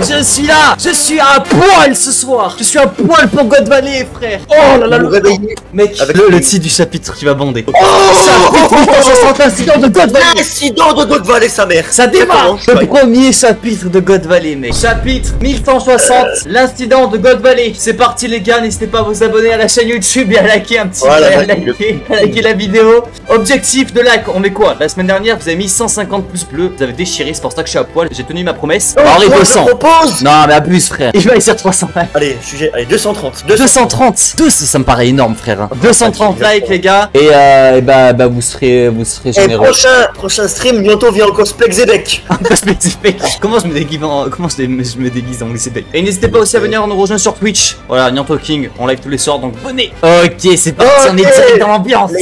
Je suis là. Je suis à poil ce soir. Je suis à poil pour God Valley, frère. Oh là là, mec, le titre du chapitre, tu vas bander. Oh, chapitre incident de God Valley. Incident de God Valley, sa mère. Ça démarre. Le premier chapitre de God Valley, mec. Chapitre 1160, l'incident de God Valley. C'est parti les gars, n'hésitez pas à vous abonner à la chaîne YouTube et à liker un petit peu, liker la vidéo. Objectif de like, on met quoi? La semaine dernière, vous avez mis 150 pouces bleus. Vous avez déchiré, c'est pour ça que je suis à poil. J'ai tenu ma promesse. Alors les 200. Non mais abuse frère. Il va essayer 300 likes. Allez, sujet, allez 230. 230. Ça me paraît énorme frère. 230 likes les gars. Et bah vous serez généreux. Prochain stream, bientôt vient en cosplay Xebec. Comment je me déguise en Xebec. Et n'hésitez pas aussi à venir nous rejoindre sur Twitch. Voilà, Nianto King, on live tous les soirs donc venez. Ok, c'est parti, on est direct dans l'ambiance.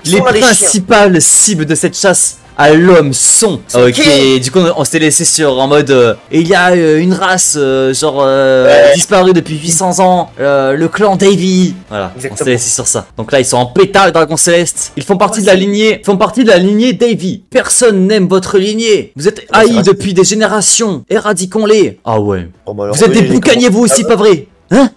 Les principales cibles de cette chasse à l'homme sont. Ok, du coup on s'était laissé sur en mode il y a une race disparue depuis 800 ans, le clan Davy. Voilà, on s'était laissé sur ça. Donc là ils sont en pétard les dragons célestes. Ils font partie de la lignée, Davy. Personne n'aime votre lignée. Vous êtes haïs depuis des générations. Éradiquons-les. Ah ouais. Vous êtes des boucaniers vous aussi, pas vrai? Hein?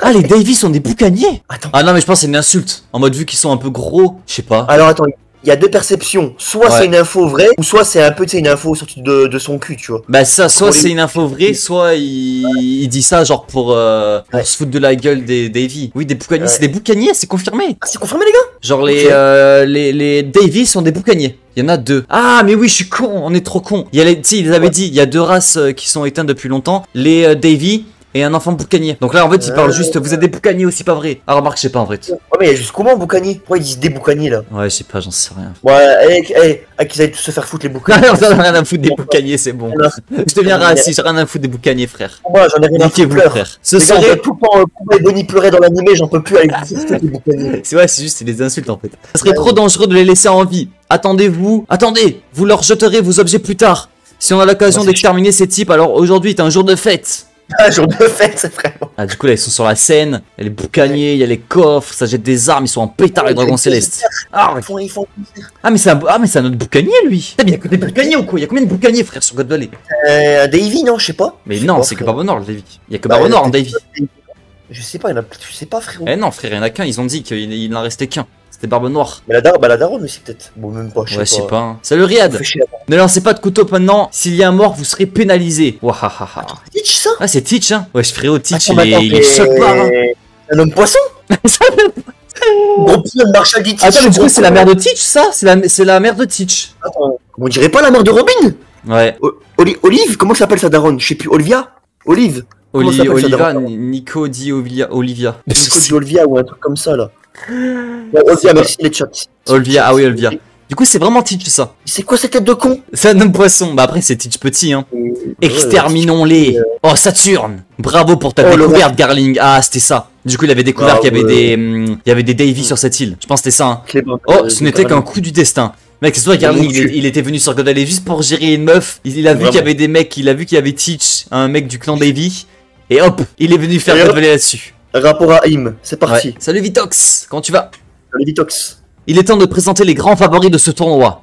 Ah les Davy sont des boucaniers? Attends. Ah non mais je pense que c'est une insulte. En mode vu qu'ils sont un peu gros, je sais pas. Alors attends, il y a deux perceptions. Soit c'est une info vraie, ou soit c'est un peu une info sortie de son cul, tu vois. Bah ça, soit c'est une info vraie, soit il dit ça genre pour se foutre de la gueule des Davy. Oui, des boucaniers, c'est des boucaniers, c'est confirmé. Ah, c'est confirmé les gars? Genre les Davy sont des boucaniers. Il y en a deux. Ah mais oui, je suis con, on est trop con. Il y a si, ils avaient dit, il y a deux races qui sont éteintes depuis longtemps. Les Davy et un enfant boucanier. Donc là en fait il parle juste vous êtes des boucaniers aussi, pas vrai? Ah remarque je sais pas en fait. Ouais mais il y a juste comment boucanier? Pourquoi ils disent des boucaniers là? Ouais je sais pas, j'en sais rien. Ouais qu'ils aillent tous se faire foutre les boucaniers. Non j'en ai rien à foutre des boucaniers, c'est bon. Je deviens raciste, j'ai rien à foutre des boucaniers frère. Moi j'en ai rien à foutre frère. Ce serait tout le temps et Bonnie pleurait dans l'animé, j'en peux plus avec les boucaniers. C'est vrai, c'est juste des insultes en fait. Ce serait trop dangereux de les laisser en vie. Attendez, vous leur jeterez vos objets plus tard. Si on a l'occasion d'exterminer ces types, alors aujourd'hui est un jour de fête. Un jour de fête, c'est vraiment. Ah, du coup, là, ils sont sur la scène. Il y a les boucaniers, il y a les coffres, ça jette des armes, ils sont en pétard, les dragons célestes. Ah, mais c'est un autre boucanier, lui. Il y a que des boucaniers ou quoi? Il y a combien de boucaniers, frère, sur God Valley? Davy, non, je sais pas. Mais non, c'est que Barbe Noire, le Davy. Il y a que Barbe Noire en Davy. Je sais pas, je sais pas, frérot. Eh non, frère, il y en a qu'un, ils ont dit qu'il n'en restait qu'un. C'était Barbe Noire. Mais la daronne aussi, peut-être. Bon, même pas, je sais pas. Salut Riyad. Ne lancez pas de couteau maintenant. S'il y a un mort, vous serez pénalisé. Wahaha. C'est Teach ça? Ah, c'est Teach, hein. Ouais, frérot, Teach, il est choc pas, hein. Un homme poisson? Gros pied de Marshall dit Teach. Attends, mais du coup, c'est la mère de Teach, ça? C'est la mère de Teach. Attends, on dirait pas la mère de Robin? Ouais. Olive? Comment s'appelle sa daronne? Je sais plus, Olivia? Olive? Olivia, Nico dit Olivia. Nico dit Olivia ou un truc comme ça, là. Olivia, merci les chats. Olivia, ah oui, Olivia. Du coup, c'est vraiment Teach ça. C'est quoi cette tête de con? C'est un homme poisson. Bah après, c'est Teach petit, hein. Exterminons-les. Oh, Saturne. Bravo pour ta découverte, Garling. Ah, c'était ça. Du coup, il avait découvert qu'il y avait des Davy sur cette île. Je pense que c'était ça, hein. Oh, ce n'était qu'un coup du destin. Mec, c'est toi, Garling, il était venu sur God Valley juste pour gérer une meuf. Il a vu qu'il y avait des mecs, il a vu qu'il y avait Teach, un mec du clan Davy. Et hop, il est venu faire God Valley là-dessus. Rapport à Im, c'est parti. Salut Vitox, comment tu vas? Salut Vitox. Il est temps de présenter les grands favoris de ce tournoi.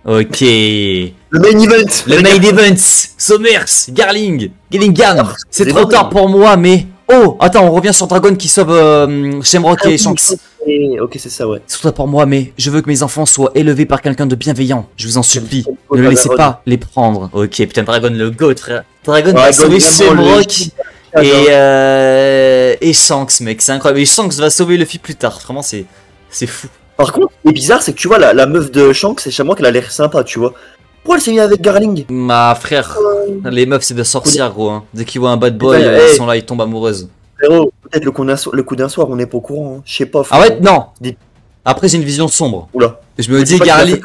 Ok. Le main event. Le main event. Sommers, Garling, Gillingham. C'est trop tard pour moi, mais... Oh, attends, on revient sur Dragon qui sauve Shamrock et Shanks. Ok, c'est ça, ouais. C'est trop tard pour moi, mais je veux que mes enfants soient élevés par quelqu'un de bienveillant. Je vous en supplie, ne laissez pas les prendre. Ok, putain, Dragon, le GOAT, frère. Dragon va sauver Shamrock. Et Shanks, mec, c'est incroyable. Et Shanks va sauver Luffy plus tard, vraiment c'est fou. Par contre, ce qui est bizarre, c'est que tu vois, la meuf de Shanks, c'est Shamrock, elle a l'air sympa, tu vois. Pourquoi elle s'est mise avec Garling? Ma frère, les meufs c'est des sorcières, gros. Hein. Dès qu'ils voient un bad boy, ils sont là, ils tombent amoureuses. Frérot, peut-être le coup d'un soir, on n'est pas au courant, hein. Je sais pas. Frérot. Ah ouais, non. Après, j'ai une vision sombre. Oula. Je me dis, Garling,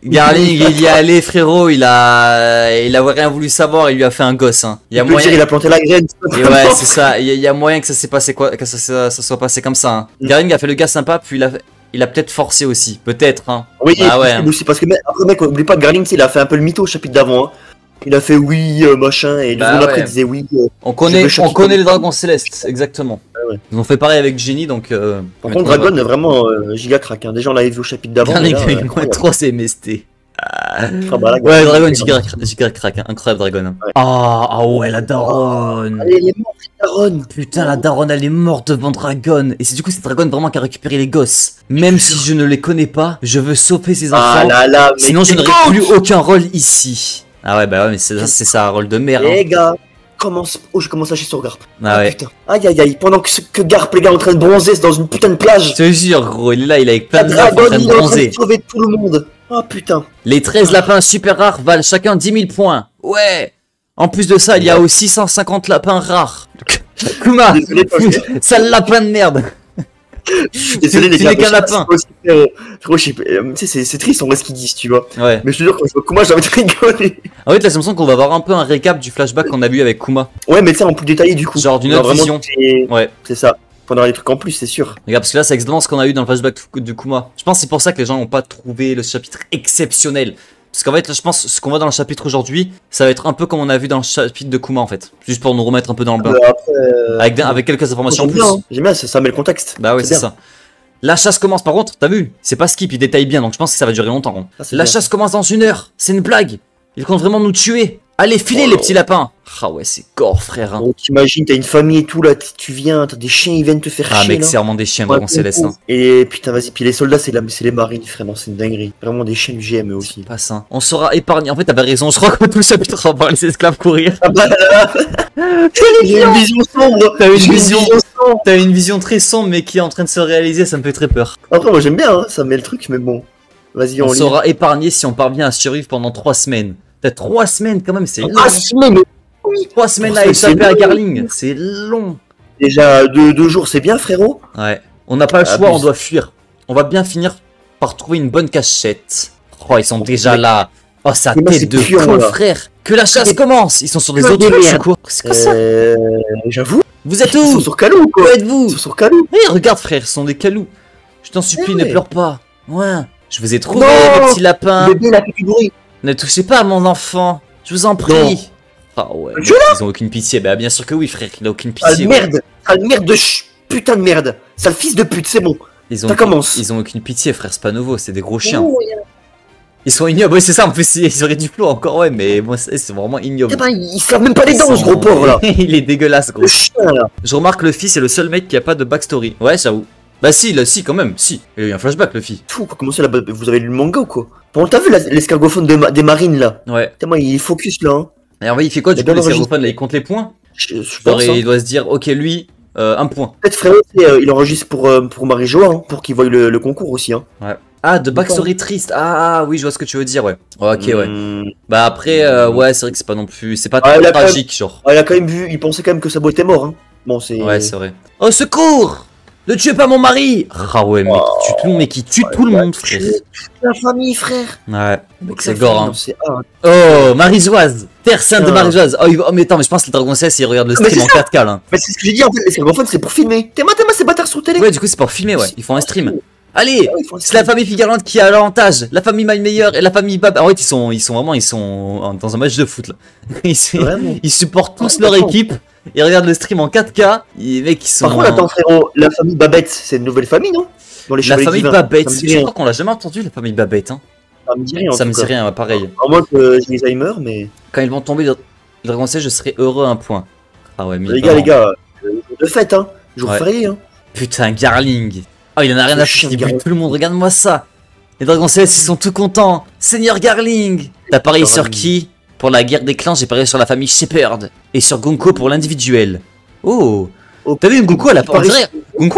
il y est allé, frérot, il a rien voulu savoir, il lui a fait un gosse, hein. Il a planté la graine. Et ouais, c'est ça, il y a moyen que ça s'est passé quoi, que ça soit passé comme ça, hein. Garling a fait le gars sympa, puis il a peut-être forcé aussi, peut-être, hein. Oui, bah ouais, aussi, parce que après, mec, oublie pas que Garling, il a fait un peu le mytho au chapitre d'avant, hein. Il a fait oui, machin, et 2 secondes après, il disait oui. On connaît les dragons célestes, exactement. Ouais. Ils ont fait pareil avec Jenny, donc. Par contre, Dragon est vraiment giga crack, hein. Déjà, on l'avait vu au chapitre d'avant. Il y a moins 3 MST. Ouais, Dragon, Giga crack, hein. Incroyable Dragon. Ouais. Ah ouais, la daronne. Elle est morte, la daronne. Putain, la daronne, elle est morte devant Dragon. Et c'est du coup, c'est Dragon vraiment qui a récupéré les gosses. Même si je ne les connais pas, je veux sauver ces enfants. Sinon, je n'aurai plus aucun rôle ici. Ah ouais, bah ouais, mais c'est ça un rôle de merde. Les gars, je commence à chier sur Garp. Ah ouais. Putain. Aïe aïe aïe, pendant que Garp, les gars, est en train de bronzer dans une putain de plage. Je te jure, gros, il est là, il est avec plein de meufs en train de bronzer. Il est en train de sauver tout le monde. Oh putain. Les 13 lapins super rares valent chacun 10 000 points. Ouais. En plus de ça, il y a aussi 150 lapins rares. Kuma, sale lapin de merde. Je suis désolé les gars, qu'un lapin. C'est triste en vrai ce qu'ils disent, tu vois. Ouais. Mais je te jure, quand je vois Kuma, j'ai envie de rigoler. En fait, là, j'ai l'impression qu'on va avoir un peu un récap du flashback qu'on a vu avec Kuma. Ouais, mais ça en plus détaillé du coup. Genre d'une autre vision. Ouais. C'est ça. On aura des trucs en plus, c'est sûr. Regarde, parce que là, c'est exactement ce qu'on a eu dans le flashback de Kuma. Je pense que c'est pour ça que les gens n'ont pas trouvé le chapitre exceptionnel. Parce qu'en fait, là, je pense que ce qu'on voit dans le chapitre aujourd'hui, ça va être un peu comme on a vu dans le chapitre de Kuma en fait. Juste pour nous remettre un peu dans le bain. Avec quelques informations en plus. J'aime bien, ça met le contexte. Bah ouais, c'est ça. La chasse commence, par contre, t'as vu? C'est pas skip, il détaille bien, donc je pense que ça va durer longtemps. La chasse commence dans 1 heure. C'est une blague. Ils comptent vraiment nous tuer. Allez, filez les petits lapins. Ah ouais, c'est gore, frère. Hein. Oh, t'imagines, t'as une famille et tout là, tu viens, t'as des chiens, ils viennent te faire chier. Ah mec, c'est vraiment des chiens, Dragon Céleste. Hein. Et putain, vas-y, puis les soldats, c'est les marines, vraiment, c'est une dinguerie. Vraiment des chiens du GM aussi. Pas ça. On sera épargné. En fait, t'avais raison, je crois que tout le chapitre, on va voir les esclaves courir. Ah bah là, j'ai une vision sombre. T'as une vision très sombre, mais qui est en train de se réaliser, ça me fait très peur. Après, moi j'aime bien, hein, ça met le truc, mais bon. Vas-y, on sera épargné si on parvient à survivre pendant 3 semaines. T'as 3 semaines quand même, c'est long. 3 semaines, oui. 3 semaines à échapper à Garling, c'est long. Déjà 2 jours, c'est bien, frérot. Ouais. On n'a pas le choix, on doit fuir. On va bien finir par trouver une bonne cachette. Oh, ils sont déjà là. Oh, sa tête de con, frère. Que la chasse commence. Ils sont sur des autres secours. C'est quoi ça? J'avoue. Vous êtes où? Ils sont sur Calou, quoi. Où êtes-vous? Ils sont sur Calou. Oui, regarde, frère, ce sont des calous. Je t'en supplie, ne pleure pas. Ouais. Je vous ai trouvé, les petits lapins. Le bébé, il a fait du bruit. Ne touchez pas à mon enfant, je vous en prie. Ah ouais, ils ont aucune pitié. Bah bien sûr que oui, frère, il a aucune pitié. Sale merde, sale merde de putain de merde, sale fils de pute, c'est bon. Ça commence. Ils ont aucune pitié, frère, c'est pas nouveau, c'est des gros chiens. Ils sont ignobles, ouais c'est ça, en plus ils auraient du flow encore, ouais, mais moi c'est vraiment ignoble. Ils se lavent même pas les dents, ce gros pauvre là. Il est dégueulasse, gros. Le chien là. Je remarque le fils est le seul mec qui a pas de backstory. Ouais, j'avoue. Bah si, là, si, quand même, si. Il y a eu un flashback, le fille. Fou, comment ça, là, vous avez lu le manga ou quoi? Bon, t'as vu l'escargophone des marines, là? Ouais. Putain, moi, il est focus, là, hein. Et en vrai, il fait quoi, du coup, l'escargophone, là? Il compte les points? Je pense, il doit se dire, ok, lui, 1 point. Peut-être, frérot, il enregistre pour Marie-Jo, hein, pour qu'il voie le concours aussi, hein. Ouais. Ah, de backstory triste. Ah, oui, je vois ce que tu veux dire, ouais. Ok, ouais. Bah après, ouais, c'est vrai que c'est pas non plus... C'est pas trop tragique, genre. Il a quand même vu, il pensait quand même que Sabo était mort, hein. Bon, c'est... Ouais, c'est vrai. Oh, secours! Ne tuez pas mon mari! Ah ouais, mec, il tue tout le monde, mec, il tue tout le monde, frère. La famille, frère. Ouais, mec, c'est gore, hein. Oh, Marigeoise! Terre sainte de Marigeoise! Oh, mais attends, mais je pense que le Dragon CS, il regarde le stream en 4K, là. Mais c'est ce que j'ai dit, en fait, les scargophones, c'est pour filmer. T'es ces bâtards sur télé. Ouais, du coup, c'est pour filmer, ouais. Ils font un stream. Allez, c'est la famille Figarland qui a l'avantage. La famille Malmeilleur et la famille Bab. En fait, ils sont dans un match de foot là. Ils supportent tous leur équipe. Ils regardent le stream en 4K. Les mecs, ils sont. Par contre, attends, frérot, la famille Babette, c'est une nouvelle famille, non? La famille Babette. Je crois qu'on l'a jamais entendu, la famille Babette. Hein. Ça me dit rien. Ça me dit rien, pareil. À moins que j'ai Alzheimer, mais. Quand ils vont tomber le Dragon CS, je serai heureux à 1 point. Ah ouais, mais. Les gars, jour de fête, hein. Jour férié, hein. Putain, Garling. Oh, il en a rien à foutre, il bute tout le monde, regarde-moi ça. Les Dragons Célestes, ils sont tout contents. Seigneur Garling. T'as parié sur qui? Pour la guerre des clans, j'ai parié sur la famille Shepherd. Et sur Gonko pour l'individuel. Oh. T'as vu, Gonko,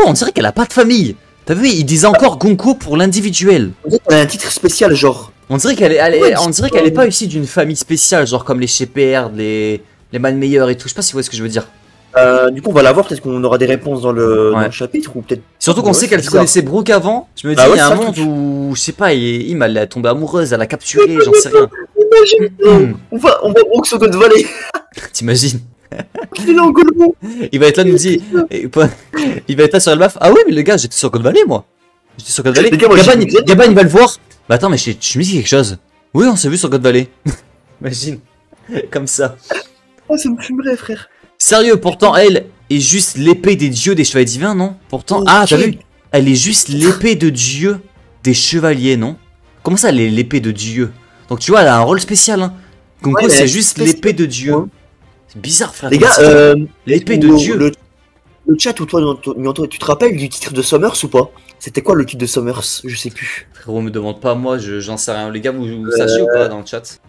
on dirait qu'elle a pas de famille. T'as vu, ils disent encore Gonko pour l'individuel. On dirait qu'elle a un titre spécial, genre. On dirait qu'elle est pas issue d'une famille spéciale, genre comme les Shepherd, les Malmeilleurs et tout. Je sais pas si vous voyez ce que je veux dire. Du coup, on va la voir, peut-être qu'on aura des réponses dans le chapitre, ou peut-être. Surtout qu'on sait qu'elle connaissait Brooke avant. Je me dis, il y a un monde où, je sais pas, Im, elle est tombée amoureuse, elle l'a capturé, j'en sais rien. Imagine, on va Brooke sur God Valley. T'imagines? Il est là en Golemon. Il va être là, nous dit. Il va être là sur le baf. Ah oui, mais le gars, j'étais sur God Valley, moi. J'étais sur God Valley. Gabon, il va le voir. Bah attends, mais je me dis quelque chose. Oui, on s'est vu sur God Valley. Imagine. Comme ça. Oh, ça me fumerait, frère. Sérieux, pourtant, elle est juste l'épée des dieux des chevaliers divins, non? Pourtant, ah, t'as vu? Elle est juste l'épée de dieu des chevaliers, non? Comment ça, elle est l'épée de dieu? Donc tu vois, elle a un rôle spécial. Hein. Gonko, Ouais, c'est juste l'épée de Dieu. Ouais. C'est bizarre, frère. Les gars, l'épée de Dieu. Le chat ou toi, tu te rappelles du titre de Summers ou pas? C'était quoi le titre de Summers? Je sais plus. Frérot, me demande pas, moi, j'en sais rien. Les gars, vous sachez ou pas dans le chat?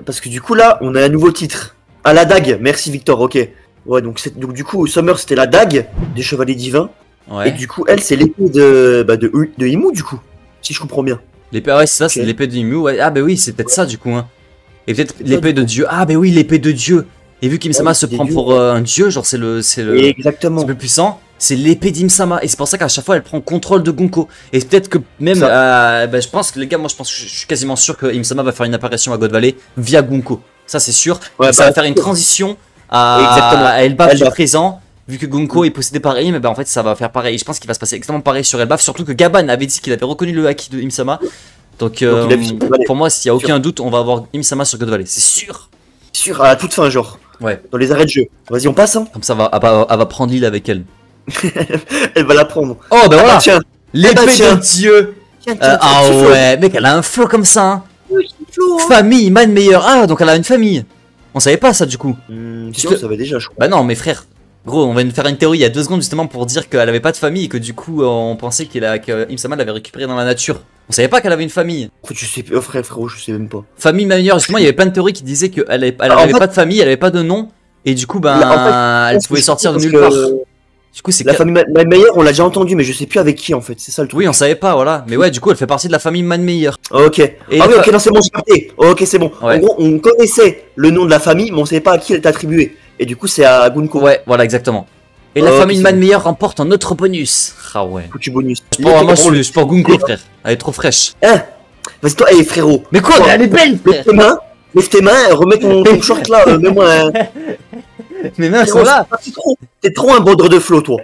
Parce que du coup, là, on a un nouveau titre. Ah, la dague. Merci, Victor, ok. Ouais, donc du coup, Summers, c'était la dague des Chevaliers Divins. Ouais. Et du coup, elle, c'est l'épée de Imu, du coup. Si je comprends bien. L'épée, ouais, c'est ça, c'est l'épée de Imu. Ouais. Ah, bah oui, c'est peut-être ça, du coup. Hein. Et peut-être l'épée de Dieu. Ah, bah oui, l'épée de Dieu. Et vu qu'Imsama se prend pour un dieu, genre c'est le Exactement. C'est le plus puissant, c'est l'épée d'Imsama. Et c'est pour ça qu'à chaque fois elle prend contrôle de Gonko. Et peut-être que même, je pense que les gars, moi je suis quasiment sûr que Imsama va faire une apparition à God Valley via Gonko. Ça c'est sûr. Ouais, ça va faire une transition à Elbaf du présent. Vu que Gonko est possédé par Im, en fait ça va faire pareil. Je pense qu'il va se passer exactement pareil sur Elbaf. Surtout que Gaban avait dit qu'il avait reconnu le haki de Imsama. Donc pour moi, s'il n'y a aucun doute, on va avoir Imsama sur God Valley. C'est sûr. Sûr, à la toute fin, genre. Ouais. Dans les arrêts de jeu. Vas-y, on passe, hein. Comme ça, elle va prendre l'île avec elle. Elle va la prendre. Oh, bah voilà. L'épée de Dieu. Ah ouais, mec, elle a un flow comme ça. Hein. Oui, flow, hein. Famille, man meilleur. Ah, donc elle a une famille. On savait pas ça, du coup. Si on savait déjà, je crois. Bah non, mais frère. Gros, on va nous faire une théorie il y a 2 secondes justement pour dire qu'elle avait pas de famille et que du coup on pensait que Imsama l'avait récupérée dans la nature. On savait pas qu'elle avait une famille. En fait, je sais, frérot, je sais même pas. Famille meilleure, justement, il y avait plein de théories qui disaient qu'elle avait pas de famille, elle avait pas de nom et du coup, elle pouvait sortir de nulle part. Du coup, c'est la famille Manmeyer, on l'a déjà entendu, mais je sais plus avec qui en fait, c'est ça le truc. Oui, on savait pas, voilà. Mais ouais, du coup, elle fait partie de la famille Manmeyer. Ok. Ok, non, c'est bon, j'ai capté. Ok, c'est bon. Ouais. En gros, on connaissait le nom de la famille, mais on savait pas à qui elle est attribuée. Et du coup, c'est à Gunko. Ouais, voilà, exactement. Et la famille Manmeyer remporte un autre bonus. Ah ouais. Foutu bonus. Moi, je suis pour Gunko, frère. Elle est trop fraîche. Hein? Vas-y, toi, frérot. Mais quoi? Mais elle est belle, frère. Lève tes mains, remets ton short là, mets-moi un. Mes mains sont là. T'es trop un bordeur de flow, toi.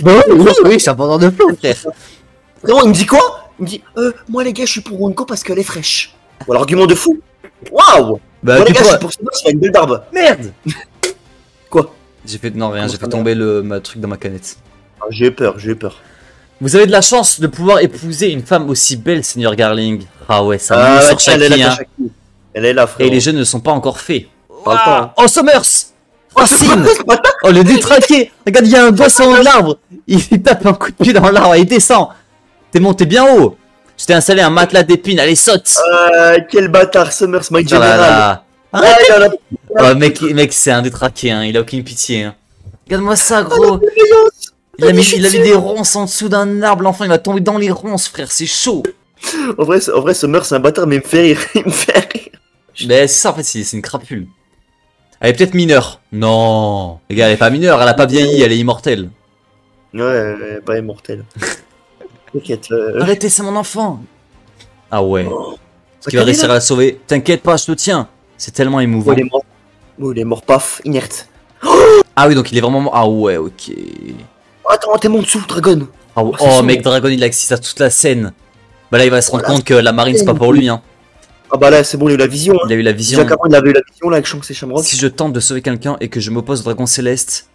Bah oui, je suis un bordeur de flow, frère. Frérot, il me dit quoi? Il me dit, moi les gars, je suis pour Gunko parce qu'elle est fraîche. Voilà, argument de fou. Waouh! Bah, moi les gars, je suis pour Summers, il a une belle barbe. Merde! Quoi? J'ai fait, non, rien, j'ai fait tomber ma truc dans ma canette. Ah, j'ai eu peur. Vous avez de la chance de pouvoir épouser une femme aussi belle, Seigneur Garling. Ah ouais, ça me sur Shaki, hein. Elle est là, frère. Et les jeux ne sont pas encore faits. Wow. Oh, Summers! Racine! Oh, le détraqué! Regarde, il y a un boss en haut de l'arbre! Il tape un coup de pied dans l'arbre et il descend! T'es monté bien haut! Je t'ai installé un matelas d'épines, allez, saute! Quel bâtard, Summers, my general! Oh, mec, c'est un détraqué, hein, il a aucune pitié. Hein. Regarde-moi ça, gros! Il a mis des ronces en dessous d'un arbre, l'enfant il va tomber dans les ronces, frère, c'est chaud! En vrai, Summers, c'est un bâtard, mais il me fait rire, Mais c'est ça, en fait, c'est une crapule. Elle est peut-être mineure. Non. Les gars, elle est pas mineure, elle a pas vieilli, elle est immortelle. Ouais, elle est pas immortelle. T'inquiète. Arrêtez, c'est mon enfant. Ah ouais. Est-ce qu'il va réussir à la sauver? T'inquiète pas, je te tiens. C'est tellement émouvant. Il est mort, paf, inerte. Ah oui, donc il est vraiment mort. Ah ouais, ok. Attends, t'es mon dessous, Dragon. Oh mec, Dragon, il assiste à toute la scène. Bah là, il va se rendre compte que la marine, c'est pas pour lui, hein. Ah bah là, c'est bon, il a eu la vision. Il a eu la vision. Déjà qu'avant, il avait eu la vision là avec Shanks et Shamrock. Si je tente de sauver quelqu'un et que je m'oppose au dragon céleste,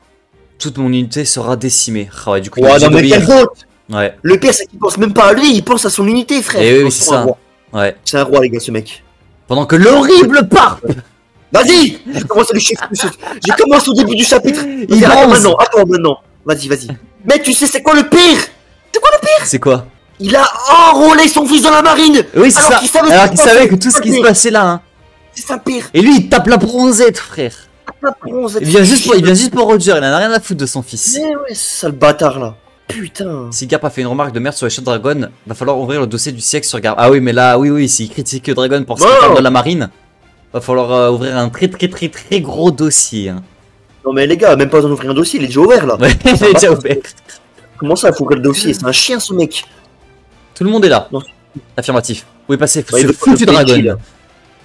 toute mon unité sera décimée. Ah ouais, du coup, il non, mais quelle faute! Ouais. Le pire, c'est qu'il pense même pas à lui, il pense à son unité, frère. Et oui, c'est ça. Ouais. C'est un roi, les gars, ce mec. Pendant que l'horrible part. Vas-y! Je commence à lui chiffrer. J'ai commencé au début du chapitre. Il attends maintenant. Vas-y. Mais tu sais, c'est quoi le pire? C'est quoi? Il a enrôlé son fils dans la marine. Oui, c'est ça. Alors qu'il savait que tout ce qui se passait là, hein. C'est ça pire. Et lui, il tape la bronzette, frère. Il vient juste pour Roger, il en a rien à foutre de son fils. Mais ouais, c'est ça le bâtard là. Putain. Si Garp a fait une remarque de merde sur les Shot Dragon, va falloir ouvrir le dossier du siècle sur Garp. Ah oui, mais là, oui, s'il critique Dragon pour ce qu'il parle de la marine, va falloir ouvrir un très gros dossier. Hein. Non mais les gars, même pas besoin d'ouvrir un dossier, il est déjà ouvert là. Ouais, il est déjà ouvert. Comment ça, faut ouvrir le dossier? C'est un chien ce mec. Tout le monde est là. Non. Affirmatif. Où est passé ce foutu Dragon?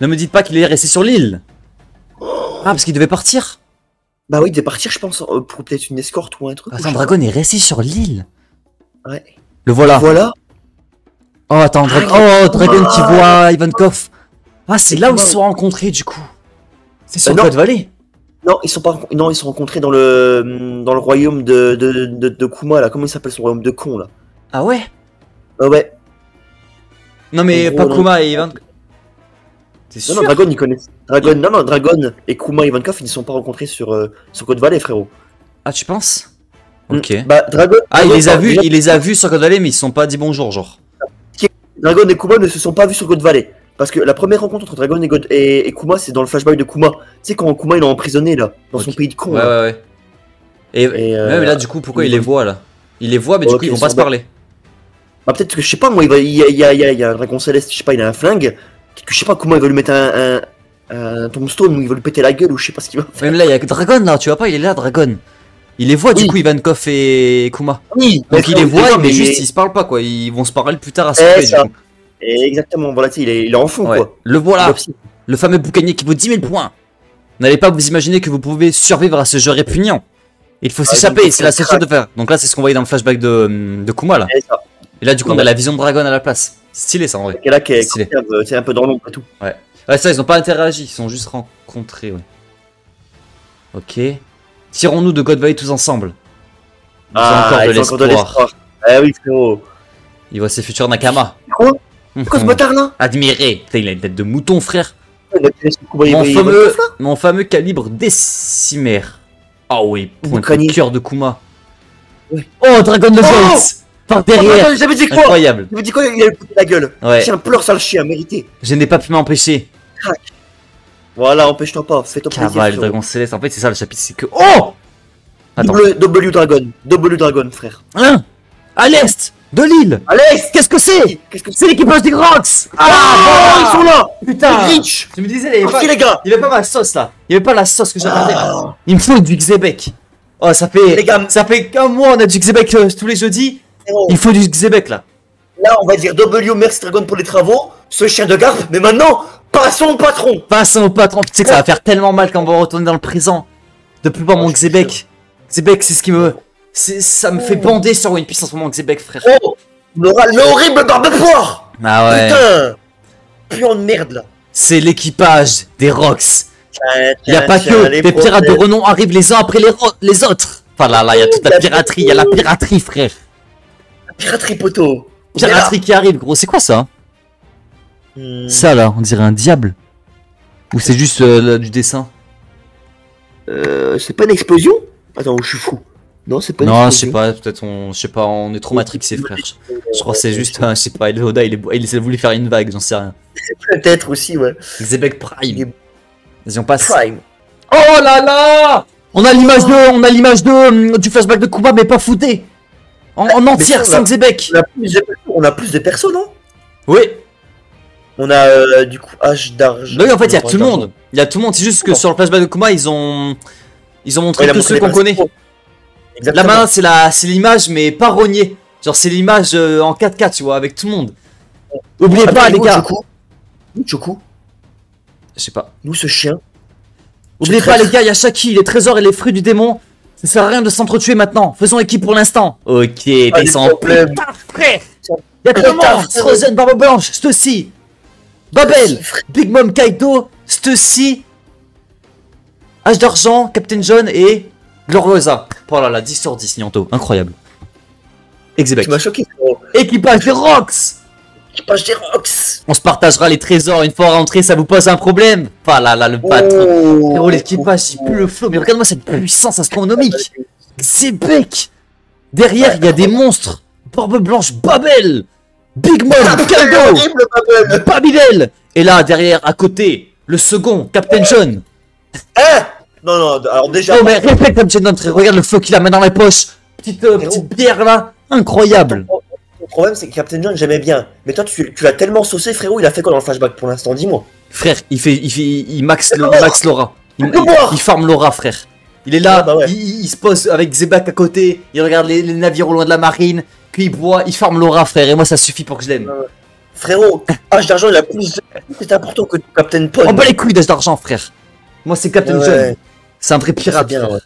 Ne me dites pas qu'il est resté sur l'île. Ah, parce qu'il devait partir. Bah oui, il devait partir, je pense, pour peut-être une escorte ou un truc. Attends, Dragon est resté sur l'île. Ouais. Le voilà. Oh, attends, Dragon qui voit Ivankov. Ah, c'est là où ils se sont rencontrés du coup. C'est sur God Valley. Non, ils sont pas. Non, ils sont rencontrés dans le royaume de Kuma là. Comment il s'appelle son royaume de con là? Ah ouais. Ouais. Non mais pas Kuma et Ivankov. T'es Non, sûr? non, Dragon, ils connaissent. Dragon, non, non, Dragon et Kuma Ivankov, ils ne sont pas rencontrés sur Code Valley, frérot. Ah, tu penses? Ok. Bah, Dragon. Ah, Dragon, il les a vus sur Code Valley, mais ils se sont pas dit bonjour, genre. Dragon et Kuma ne se sont pas vus sur God Valley. Parce que la première rencontre entre Dragon et Kuma, c'est dans le flashback de Kuma. Tu sais, quand Kuma il est emprisonné là, dans son pays de con. Ouais, là. ouais, ouais. Et même là, du coup, pourquoi il les voit là? Il les voit, mais du coup, ils vont pas se parler. Bah, peut-être que je sais pas, moi, il y a un dragon céleste, je sais pas, il a un flingue. Que je sais pas comment il va lui mettre un tombstone ou il va lui péter la gueule ou je sais pas ce qu'il va faire. Même là, il y a que Dragon là, tu vois pas, il est là, Dragon. Il les voit, du coup, Ivankov et Kuma. Oui, donc il les voit, mais juste ils se parlent pas quoi. Ils vont se parler plus tard à ce du coup. Exactement, voilà, tu sais, il est en fond quoi. Le voilà, le fameux boucanier qui vaut 10 000 points. N'allez pas vous imaginer que vous pouvez survivre à ce jeu répugnant. Il faut s'échapper, c'est la seule chose de faire. Donc là, c'est ce qu'on voyait dans le flashback de Kuma là. Et là, du coup, on a la vision de Dragon à la place. C'est stylé ça en vrai. Et là, c'est un peu dans l'ombre et tout. Ouais. Ouais, ça, ils ont pas interagi, ils sont juste rencontrés, ouais. Ok. Tirons-nous de God Valley tous ensemble. Ils ont encore de l'espoir. Ah oui, frérot. Il voit ses futurs Nakama. Quoi? Quoi ce bâtard là? Admiré. Putain, il a une tête de mouton, frère. Mon Mon fameux calibre décimaire. Ah oui, pointe le cœur de Kuma. Oh, Dragon de Fates par derrière. J'avais dit quoi? Incroyable. J'avais dit quoi? Il avait foutu la gueule. Ouais. Tiens, pleure, sale chien, mérité. Je n'ai pas pu m'empêcher. Voilà, empêche-toi pas, fais-toi plaisir. Cavale, Dragon Céleste. En fait, c'est ça le chapitre, c'est que. Oh! Attends. W Dragon, frère. Hein? À l'est de l'île. À l'est. Qu'est-ce que c'est? C'est l'équipage des Grox. Ah, ils sont là. Putain. Rich. Je me disais, il les gars. y avait pas ma sauce là. Il y avait pas la sauce que j'attendais. Il me faut du Xebec. Oh, ça fait. Les gars. Ça fait qu'un mois, on a du Xebec tous les jeudis. Il faut du Xebec là. Là, on va dire W, merci Dragon pour les travaux. Ce chien de garde. Mais maintenant, passons au patron. Passons au patron. Tu sais que ça va faire tellement mal quand on va retourner dans le présent. De plus voir mon Xebec. Xebec, c'est ce qui me. Ça me fait bander sur One Piece en ce moment, Xebec, frère. Oh, le horrible barbe de poire. Ah ouais. Putain. Putain de merde là. C'est l'équipage des Rox. Y a pas que les pirates de renom arrivent les uns après les autres. Enfin là, y a toute la piraterie, y a la piraterie, frère. La piraterie, poteau. Piraterie qui arrive, gros. C'est quoi ça? Ça là, on dirait un diable. Ou c'est juste du dessin? C'est pas une explosion? Attends, je suis fou. Non, c'est pas une explosion. Non, je sais pas, peut-être je sais pas, on est trop matrixé, frère. Je crois que c'est juste, je sais pas, Oda, il a voulu faire une vague, j'en sais rien. Peut-être aussi, ouais. Xebec Prime. Vas-y, on passe. Prime. Oh là là! On a l'image du flashback de Kuma, mais pas foutée. En entière, sans Xebec. On a plus de persos, non? Oui. On a du coup H d'argent. Oui, en fait, il y a tout le monde. Il y a tout le monde, c'est juste que sur le flashback de Kuma, ils ont montré que ceux qu'on connaît. Là maintenant, c'est l'image, mais pas rognée. Genre, c'est l'image en 4K, tu vois, avec tout le monde. Oubliez pas, les gars. Choku. Je sais pas. Nous, ce chien. Oubliez pas, les gars, il y a Shaki, les trésors et les fruits du démon. Ça sert à rien de s'entretuer maintenant. Faisons équipe pour l'instant. Ok, ils sont en plein. Frère, il y a tout le monde. Frozen, Barbe Blanche, Stussy, Babel, Big Mom Kaido, Stussy, H d'argent, Captain John et Gloriosa. Oh là là, 10 sur 10, Nianto. Incroyable. Exebec. Tu m'as choqué, frérot. Équipage des Rox. Équipage des Rox. On se partagera les trésors une fois rentré, ça vous pose un problème? Enfin là, le patron. Frérot, l'équipage, il pue le flot. Mais regarde-moi cette puissance astronomique. Xebec. Derrière, il y a des monstres. Barbe Blanche, Babel. Big Mom, Kaido, Babylel. Et là, derrière, à côté, le second, Captain John. Hein? Non, alors déjà... Oh mais répète Captain John, frère, regarde le flow qu'il a mis dans les poches. Petite bière là, incroyable. Le problème, c'est que Captain John, j'aimais bien. Mais toi, tu l'as tellement saucé, frérot, il a fait quoi dans le flashback pour l'instant? Dis-moi. Frère, il max l'aura. Il farm l'aura, frère. Il est là, il se pose avec Xebec à côté, il regarde les navires au loin de la marine, puis il boit, il farm l'aura, frère, et moi ça suffit pour que je l'aime. Frérot, H d'argent, il a plus. C'est important que Captain Pond. On bat les couilles d'H d'argent, frère. Moi c'est Captain John. C'est un vrai pirate. Bien, ouais.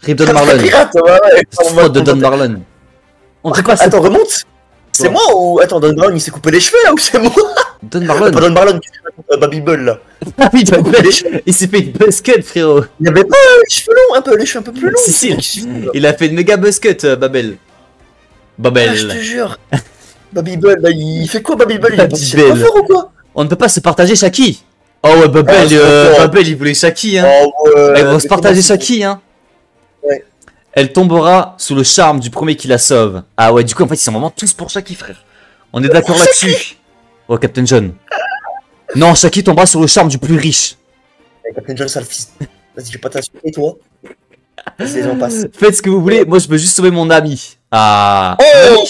Rip Don Marlon. Pirate, ouais. Fraude de Don Marlon. On dit quoi? Attends, remonte. C'est moi ou. Attends, Don Marlon il s'est coupé les cheveux là ou c'est moi? Don Marlon. Pas Don Marlon, Babybel là. Ah oui, il s'est fait une buzzcut, frérot. Il avait pas les cheveux longs, les cheveux un peu plus longs. Si, il a fait une méga buzzcut, Babel. Ah, je te jure. Babybel, là, il fait quoi Babybel? Il est pas fort ou quoi? On ne peut pas se partager Shaki. Oh ouais, Babel, il voulait Shaki, hein. Oh, ouais, Ils vont se partager Shaki, hein. Ouais. Elle tombera sous le charme du premier qui la sauve. Ah ouais, du coup, en fait, ils sont vraiment tous pour Shaki, frère. On est d'accord là-dessus. Oh, Captain John. Non, Shaki tombera sur le charme du plus riche. Captain John, sale fils. Vas-y, je vais pas t'insulter, toi. Vas-y, on passe. Faites ce que vous voulez, moi je veux juste sauver mon ami. Ah. Oh,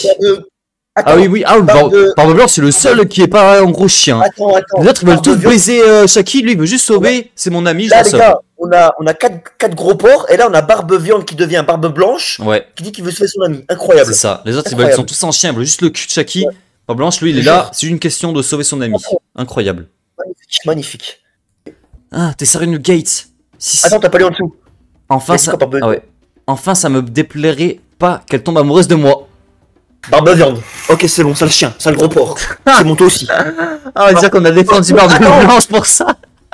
attends, ah oui, ah, Barbe Blanche, c'est le seul qui est pas en gros chien. Attends. Les autres, ils veulent tous baiser Shaki, lui, il veut juste sauver. C'est mon ami, là, je les gars, on a 4 gros porcs, et là, on a Barbe Viande qui devient Barbe Blanche. Ouais. Qui dit qu'il veut sauver son ami. Incroyable. C'est ça. Les autres, ils sont tous en chien, ils veulent juste le cul de Shaki. Ouais. Barbe Blanche, lui, il est là, c'est une question de sauver son ami. Incroyable. Magnifique. Ah, t'es sérieux, Gates? Attends, t'as pas lu en dessous. Enfin, ça... Ah ouais. Enfin, ça me déplairait pas qu'elle tombe amoureuse de moi. Barbe Viande. Ok, c'est bon, sale chien, sale gros porc. C'est mon toi aussi. Ah, on va dire qu'on a défendu Barbe Blanche pour ça.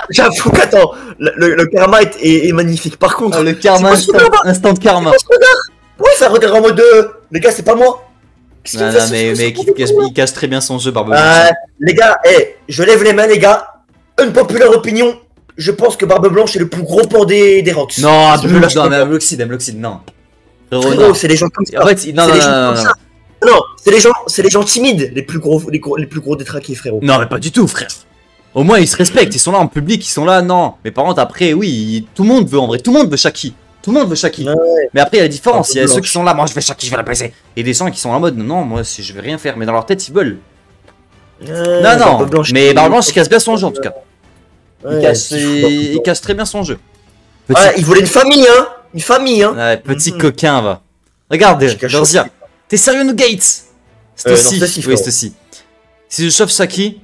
J'avoue qu'attends, le karma est magnifique. Par contre, le karma, instant karma. Ouais, ça regarde en mode les gars, c'est pas moi. Non, mais mec, il cache très bien son jeu, Barbe Blanche. Les gars, je lève les mains, les gars. Une populaire opinion. Je pense que Barbe Blanche est le plus gros porc des Rocks. Non, mais Amloxide, non. Frérot, c'est les gens comme ça. En fait, non. Non, c'est les gens timides, les plus gros détraqués, frérot. Non, mais pas du tout, frère. Au moins, ils se respectent, ils sont là en public, ils sont là, non. Mais par contre, après, oui, tout le monde veut, en vrai, tout le monde veut Shaki. Tout le monde veut Shaki. Ouais. Mais après, il y a la différence, il y a ceux qui sont là, moi je vais Shaki, je vais la baiser. Et des gens qui sont en mode, non, moi je vais rien faire, mais dans leur tête, ils veulent. Non, mais Barbe Blanche, il casse bien son jeu en tout cas. Il casse très bien son jeu. Ouais, il voulait une famille, hein. Une famille, hein. Ouais, petit coquin, va. Regarde, Georgia. T'es sérieux, nous, Gates? C'est aussi. Oui, c'est aussi. Si je chauffe Shaki,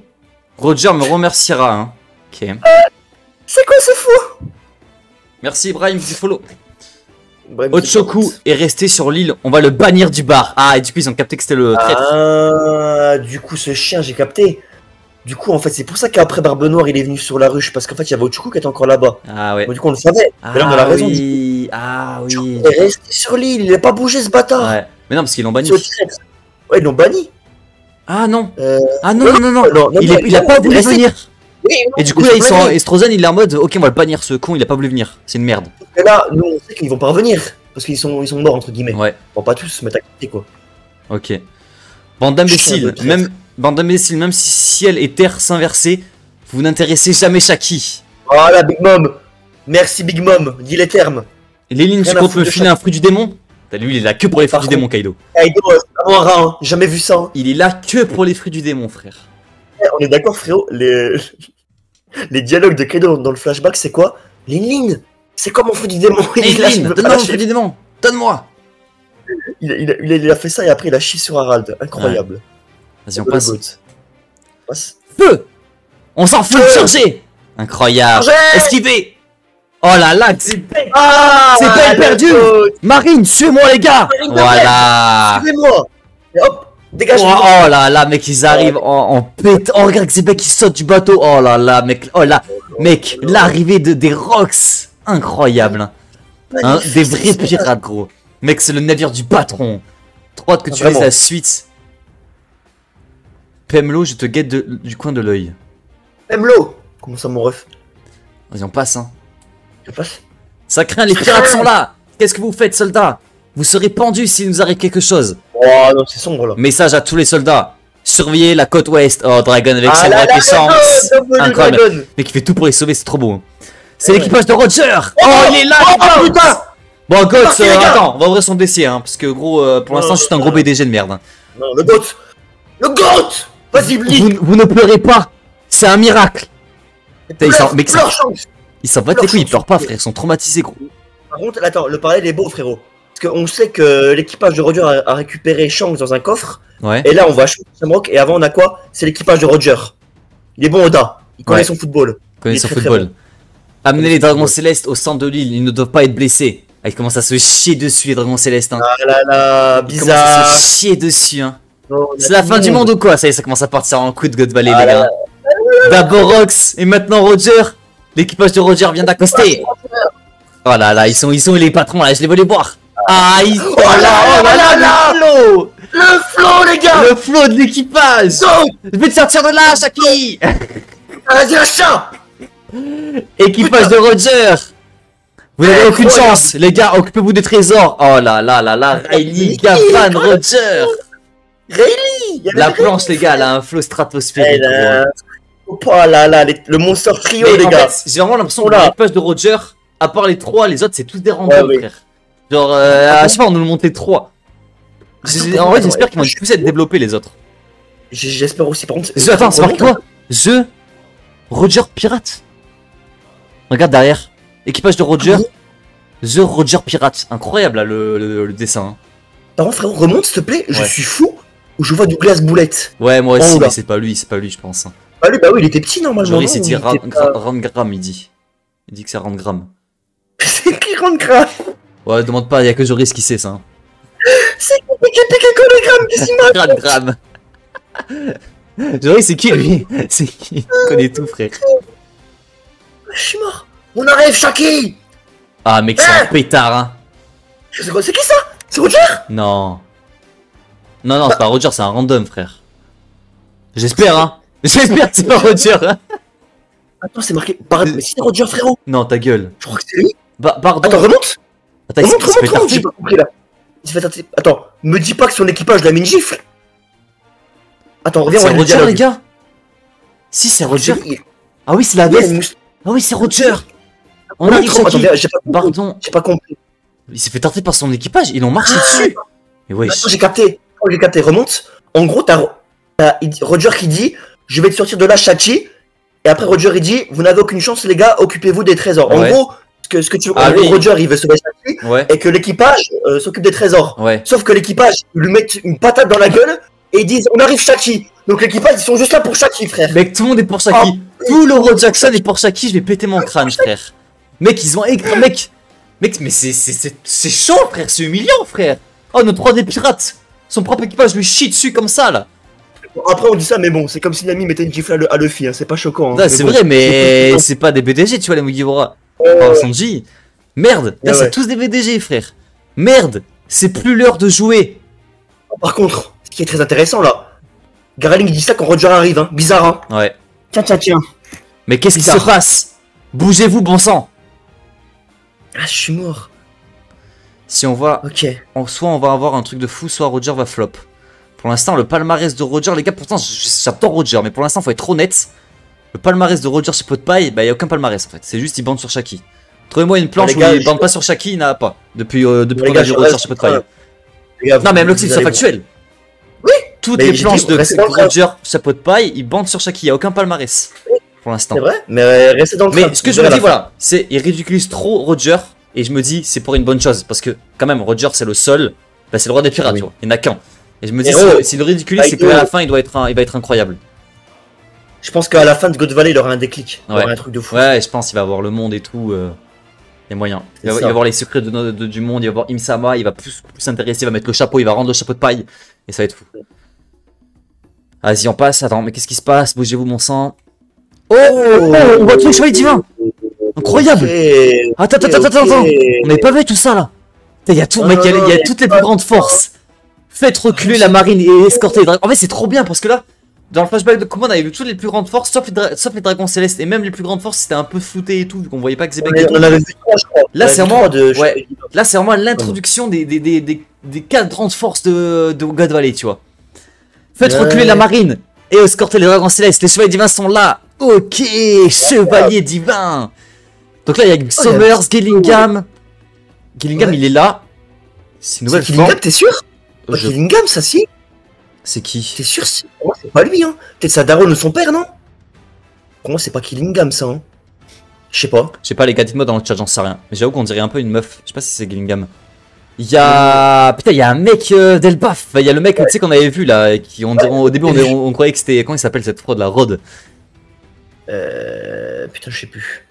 Roger me remerciera, hein. Ok. C'est quoi ce fou? Merci, Ibrahim, du follow. Ochoku est resté sur l'île, on va le bannir du bar. Ah, et du coup, ils ont capté que c'était le traître. Ah, du coup, ce chien, j'ai capté. Du coup, en fait, c'est pour ça qu'après Barbe Noire, il est venu sur la ruche. Parce qu'en fait, il y avait Ochoku qui était encore là-bas. Ah ouais. Bon, du coup, on le savait. Mais là, on a la raison. Ah oui. Il est resté sur l'île, il n'a pas bougé ce bâtard. Ouais. Mais non, parce qu'ils l'ont banni. Ouais, ils l'ont banni. Ah non. Ah non. Il a pas voulu venir. Oui, et du coup, là, Estrozen, il est en mode, ok, on va le bannir, ce con, il a pas voulu venir. C'est une merde. Et là, nous, on sait qu'ils vont pas revenir. Parce qu'ils sont morts, entre guillemets. Ouais. Bon, pas tous, mais t'as capté, quoi. Ok. Bande d'imbéciles, même si ciel et terre s'inversaient, vous n'intéressez jamais Shaki. Voilà, Big Mom. Merci, Big Mom. Dis les termes. Les lignes, tu comptes me filer un fruit du démon? Lui, il est là que pour les fruits du démon, Kaido. Kaido, c'est un rat, hein. Jamais vu ça. Hein. Il est là que pour les fruits du démon, frère. On est d'accord, frérot. Les dialogues de Kaido dans le flashback, c'est quoi? Les lignes. C'est quoi mon fruit du démon? Donne-moi mon fruit du démon. Donne-moi. Il a fait ça et après il a chié sur Harald. Incroyable. Ouais. Vas-y, on passe. Passe. Feu. On s'en fout, charger. Incroyable. Esquiver. Oh là là, c'est pas perdu. Marine, suis-moi les gars. Voilà. Suivez-moi. Et hop, dégage. Oh là là, mec, ils arrivent en pétant. Oh, regarde Xébek qui saute du bateau. Oh là là, mec. Oh là, mec, l'arrivée des Rocks. Incroyable. Hein, des vrais pirates, gros. Mec, c'est le navire du patron. Trop hâte que tu lises la suite. Pemlo, je te guette du coin de l'œil. Pemlo. Comment ça, mon ref? Vas-y, on passe, hein. Je passe. Ça craint, les pirates sont là. Qu'est-ce que vous faites, soldats? Vous serez pendus s'il nous arrive quelque chose. Oh non, c'est sombre, là. Message à tous les soldats. Surveillez la côte ouest. Oh, Dragon avec ses bras puissants. Incroyable. Mec, il fait tout pour les sauver, c'est trop beau. C'est l'équipage de Roger. Oh, il est là, putain. Bon, Goth, attends, on va ouvrir son dossier, hein, parce que gros, pour l'instant, je suis un gros BDG de merde. Hein. Non, le Goth. Le Goth. Vas-y, vous ne pleurez pas. C'est un miracle. Ils s'en battent les couilles, ils pleurent pas, frère, ils sont traumatisés, gros. Par contre, attends, le parallèle est beau, frérot. Parce qu'on sait que l'équipage de Roger a récupéré Shanks dans un coffre. Ouais. Et là, on va à Shamrock, et avant, on a quoi? C'est l'équipage de Roger. Il est bon, Oda. Il connaît son football. Il connaît son football. Bon. Amenez les dragons célestes au centre de l'île, ils ne doivent pas être blessés. Ah, ils commencent à se chier dessus, les dragons célestes. Hein. Ah là là, bizarre. Ils commencent à se chier dessus. Hein. C'est la fin du monde ou quoi? Ça y est, ça commence à partir en coup de God Valley, les gars. D'abord Rox, et maintenant Roger. L'équipage de Roger vient d'accoster. Oh là là, ils sont les patrons là, je les veux les voir. Ah, ils sont là, le flow, les gars. Le flow de l'équipage. Je vais te sortir de là, Shaki. Vas-y, un chat. Équipage de Roger. Vous n'avez aucune chance, les gars, occupez-vous des trésors. Oh là là là là, Riley, Gavan, Roger. Riley. La planche, les gars, elle a un flow stratosphérique. Oh là là, le monster trio, les gars. J'ai vraiment l'impression que l'équipage de Roger, à part les 3, les autres, c'est tous des randoms, frère. Genre, je sais pas, on nous le montait 3. En vrai, j'espère qu'ils vont plus être développés, les autres. J'espère aussi, par contre. Attends, c'est marqué quoi? The Roger Pirate. Regarde derrière. Équipage de Roger. The Roger Pirate. Incroyable, là, le dessin. Par contre, frérot, remonte, s'il te plaît. Je suis fou. Où je vois Douglas Boulette. Ouais, moi aussi, mais c'est pas lui, je pense. Bah oui, il était petit, normalement. Genre, il s'est dit Randgram, il dit. Il dit que c'est Randgram. C'est qui Randgram? Ouais, demande pas, y'a que Joris qui sait ça. C'est qui Hologramme ici, Randgram. Joris, c'est qui lui? C'est qui? Il connaît tout, frère. Je suis mort. On arrive, Shaki. Ah, mec, c'est un pétard, hein. C'est qui ça? C'est Roger? Non. Non, c'est pas Roger, c'est un random, frère. J'espère, hein. J'espère que c'est pas Roger, hein. Attends, c'est marqué. Mais c'est Roger, frérot. Non, ta gueule. Je crois que c'est lui. Pardon. Attends, remonte. Remonte, j'ai pas compris là. Il s'est fait. Attends, me dis pas que son équipage l'a mis une gifle. Attends, reviens, c'est Roger, les gars. Si, c'est Roger. Ah oui, c'est la veste. Ah oui, c'est Roger. On arrive, Shaki. Pardon. J'ai pas compris. Il s'est fait tarter par son équipage, ils l'ont marché dessus. Mais ouais. J'ai capté. Remonte. En gros, t'as Roger qui dit je vais te sortir de là, Shaki. Et après, Roger il dit vous n'avez aucune chance, les gars, occupez-vous des trésors. En gros, ce que tu veux. Roger il veut sauver Shaki et que l'équipage s'occupe des trésors. Sauf que l'équipage lui met une patate dans la gueule et ils disent on arrive, Shaki. Donc l'équipage ils sont juste là pour Shaki, frère. Mec, tout le monde est pour Shaki. Tout le Road Jackson est pour Shaki, je vais péter mon crâne, frère. Mec, ils ont écrit. Mec, mais c'est chaud, frère, c'est humiliant, frère. Oh, notre roi des pirates, son propre équipage lui chie dessus comme ça, là. Après, on dit ça, mais bon, c'est comme si l'ami mettait une gifle à Luffy, hein, c'est pas choquant. Hein, c'est vrai, mais c'est pas des BDG, tu vois, les Mugiwara. Sanji. Merde, là, c'est tous des BDG, frère. Merde, c'est plus l'heure de jouer. Par contre, ce qui est très intéressant, là, Garaling dit ça quand Roger arrive, hein, bizarre, hein. Ouais. Tiens. Mais qu'est-ce qui se passe? Bougez-vous, bon sang. Ah, je suis mort. Si on voit, soit on va avoir un truc de fou, soit Roger va flop. Pour l'instant, le palmarès de Roger, les gars, pourtant j'adore Roger, mais pour l'instant, faut être honnête. Le palmarès de Roger chez Pot de Paille, bah y a aucun palmarès en fait. C'est juste il bande sur Shaki. Trouvez-moi une planche où il bande pas sur Shaki, il n'a pas. Depuis qu'on a vu Roger chez Pot de Paille. Non, mais même le clip c'est factuel. Oui. Toutes les planches de Roger chez Pot de Paille, il bande sur Shaki, il y a aucun palmarès. Pour l'instant. C'est vrai, mais restez dans le Mais ce que je me dis, voilà, c'est il ridiculise trop Roger. Et je me dis, c'est pour une bonne chose. Parce que, quand même, Roger, c'est le seul. Bah, c'est le roi des pirates, tu vois. Il n'y en a qu'un. Et je me dis, s'il le ridiculise, c'est qu'à la fin, il va être incroyable. Je pense qu'à la fin de God Valley, il aura un déclic. Il aura un truc de fou. Ouais, je pense qu'il va avoir le monde et tout. Il y a moyen. Il va avoir les secrets du monde. Il va voir Imsama. Il va plus s'intéresser. Il va mettre le chapeau. Il va rendre le chapeau de paille. Et ça va être fou. Vas-y, on passe. Attends, mais qu'est-ce qui se passe? Bougez-vous, mon sang. Oh, on voit tous les chevaliers divins. Incroyable! Attends, on n'avait pas vu tout ça là! Il y a tout, mec, il y a toutes les plus grandes forces! Faites reculer la marine et escorter les dragons. En fait, c'est trop bien parce que là, dans le flashback de Kuma, on avait vu toutes les plus grandes forces sauf les dragons célestes. Et même les plus grandes forces, c'était un peu flouté et tout, vu qu'on voyait pas que Zebek. Là, c'est vraiment l'introduction des 4 grandes forces de God Valley, tu vois. Faites reculer la marine et escorter les dragons célestes. Les chevaliers divins sont là! Ok, chevalier divin! Donc là, il y a Somers, Gillingham. Gillingham, il est là. C'est une nouvelle forme. Gillingham, t'es sûr? Gillingham, ça si? C'est qui? T'es sûr? C'est pas lui, hein? Peut-être sa daronne ou son père, non? Pour moi, c'est pas Gillingham, ça, hein? Je sais pas. Je sais pas, les gars, dites-moi dans le chat, j'en sais rien. Mais j'avoue qu'on dirait un peu une meuf. Je sais pas si c'est Gillingham. Il y a. Putain, il y a un mec d'Elbaf. Il y a le mec, tu sais, qu'on avait vu là. Au début, on croyait que c'était. Comment il s'appelle cette fraude, la Rod? Putain, je sais plus.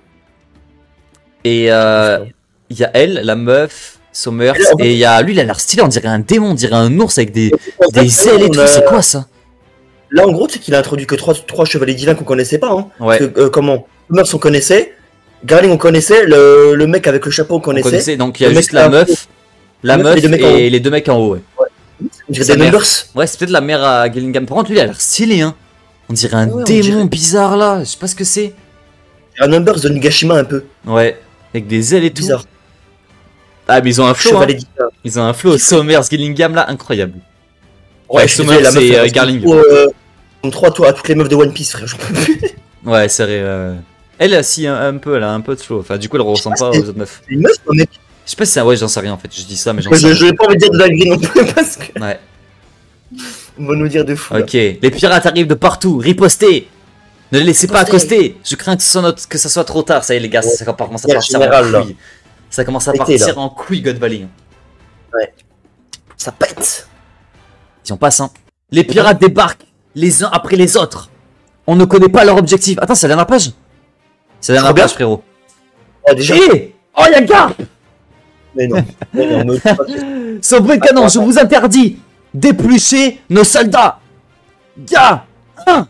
Et il y a elle, la meuf, Somers, et il y a lui, il a l'air stylé, on dirait un démon, on dirait un ours avec des ailes et tout, c'est quoi ça? Là en gros, c'est qu'il a introduit que 3 chevaliers divins qu'on connaissait pas, hein. Ouais. Parce que, comment? Somers on connaissait, Garling on connaissait, le mec avec le chapeau on connaissait. Donc il y a juste la meuf et les deux mecs en haut, ouais. Des members. Ouais, c'est peut-être la mère à Gillingham. Par contre, lui, il a l'air stylé, hein. On dirait un démon bizarre là, je sais pas ce que c'est. un Numbers de Nagashima un peu. Ouais, avec des ailes et tout. Bizarre. Ah, mais ils ont un flow. Hein. d'Ika. Ils ont un flow. Sommers, Gillingham là, incroyable. Ouais, Sommers, c'est Garling. 3 tours à toutes les meufs de One Piece, frère. J'en peux plus. Ouais, c'est vrai. Elle, si, un peu, elle a un peu de flow. Enfin, du coup, elle ressemble pas aux autres meufs. C'est une meuf, un mec. Je sais pas si c'est. Ouais, j'en sais rien en fait. Je dis ça, mais j'en sais rien. Je vais pas envie de dire de la grille non plus parce que. Ouais. On va nous dire de fou. Ok, là. Les pirates arrivent de partout. Ripostez. Ne les laissez pas accoster. Je crains que ça soit trop tard. Ça y est, les gars, ça commence à partir en couille. Ça commence à partir en couille, God Valley. Ouais. Ça pète. Si on passe, hein. Les pirates débarquent les uns après les autres. On ne connaît pas leur objectif. Attends, c'est la dernière page. C'est la dernière page, frérot. Oh, déjà. Oh, y'a Garp. Mais non. Son bruit de canon, je vous interdis d'éplucher nos soldats. Gars.